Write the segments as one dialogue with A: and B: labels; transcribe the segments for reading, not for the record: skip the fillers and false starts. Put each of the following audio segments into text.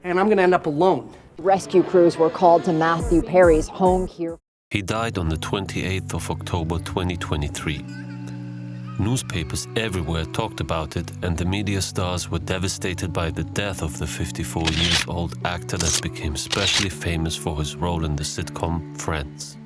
A: and I'm going to end up alone.
B: Rescue crews were called to Matthew Perry's home here.
C: He died on the 28th of October 2023. Newspapers everywhere talked about it, and the media stars were devastated by the death of the 54-year-old actor that became especially famous for his role in the sitcom Friends.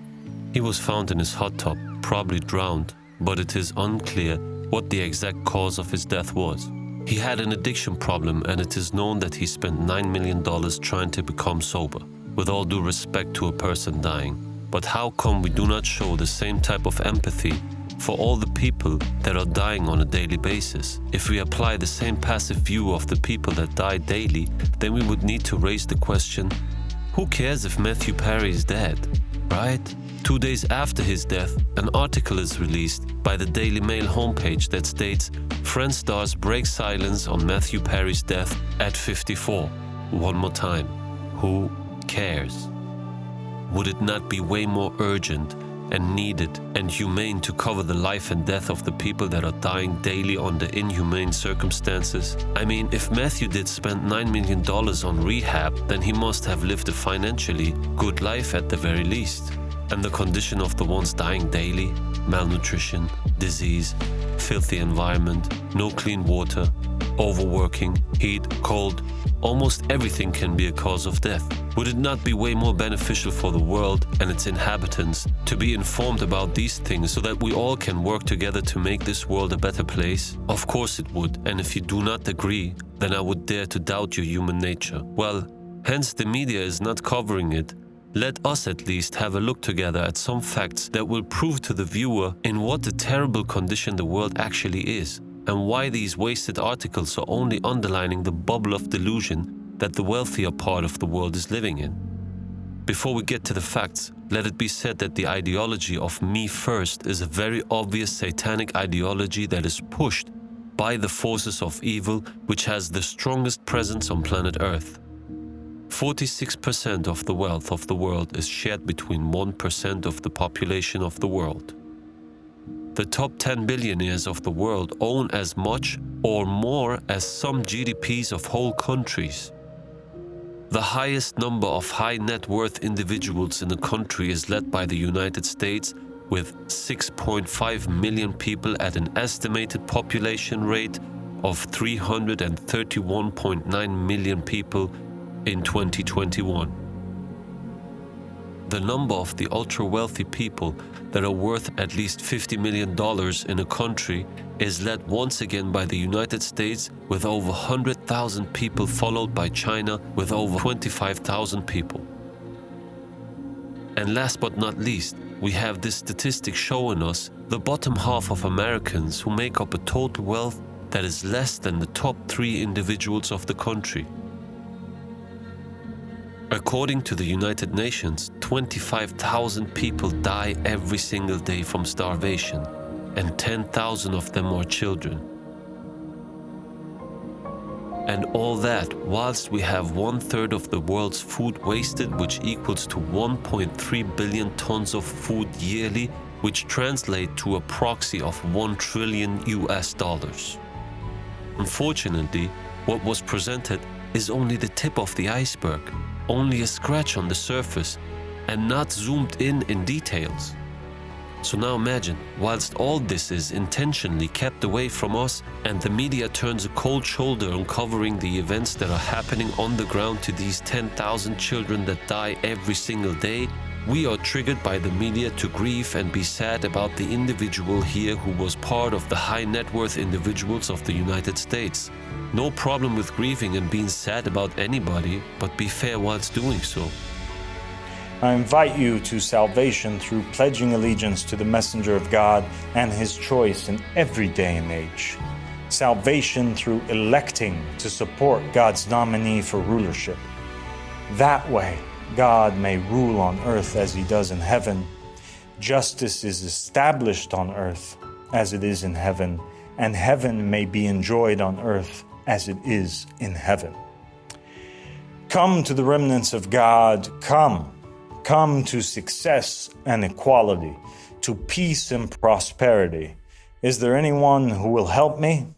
C: He was found in his hot tub, probably drowned, but it is unclear what the exact cause of his death was. He had an addiction problem, and it is known that he spent $9 million trying to become sober, with all due respect to a person dying. But how come we do not show the same type of empathy for all the people that are dying on a daily basis? If we apply the same passive view of the people that die daily, then we would need to raise the question, who cares if Matthew Perry is dead, right? 2 days after his death, an article is released by the Daily Mail homepage that states, Friends stars break silence on Matthew Perry's death at 54. One more time, who cares? Would it not be way more urgent and needed and humane to cover the life and death of the people that are dying daily under inhumane circumstances? I mean, if Matthew did spend $9 million on rehab, then he must have lived a financially good life at the very least. And the condition of the ones dying daily, malnutrition, disease, filthy environment, no clean water, overworking, heat, cold, almost everything can be a cause of death. Would it not be way more beneficial for the world and its inhabitants to be informed about these things so that we all can work together to make this world a better place? Of course it would, and if you do not agree, then I would dare to doubt your human nature. Well, hence the media is not covering it. Let us at least have a look together at some facts that will prove to the viewer in what a terrible condition the world actually is, and why these wasted articles are only underlining the bubble of delusion that the wealthier part of the world is living in. Before we get to the facts, let it be said that the ideology of me first is a very obvious satanic ideology that is pushed by the forces of evil, which has the strongest presence on planet Earth. 46% of the wealth of the world is shared between 1% of the population of the world. The top 10 billionaires of the world own as much or more as some GDPs of whole countries. The highest number of high net worth individuals in the country is led by the United States, with 6.5 million people at an estimated population rate of 331.9 million people in 2021. The number of the ultra-wealthy people that are worth at least $50 million in a country is led once again by the United States with over 100,000 people, followed by China with over 25,000 people. And last but not least, we have this statistic showing us the bottom half of Americans who make up a total wealth that is less than the top 3 individuals of the country. According to the United Nations, 25,000 people die every single day from starvation, and 10,000 of them are children. And all that whilst we have 1/3 of the world's food wasted, which equals to 1.3 billion tons of food yearly, which translate to a proxy of $1 trillion. Unfortunately, what was presented is only the tip of the iceberg, only a scratch on the surface, and not zoomed in details. So now imagine, whilst all this is intentionally kept away from us and the media turns a cold shoulder on covering the events that are happening on the ground to these 10,000 children that die every single day, we are triggered by the media to grieve and be sad about the individual here who was part of the high net worth individuals of the United States. No problem with grieving and being sad about anybody, but be fair whilst doing so.
D: I invite you to salvation through pledging allegiance to the messenger of God and his choice in every day and age. Salvation through electing to support God's nominee for rulership. That way, God may rule on earth as he does in heaven. Justice is established on earth as it is in heaven, and heaven may be enjoyed on earth as it is in heaven. Come to the remnants of God, come to success and equality, to peace and prosperity. Is there anyone who will help me?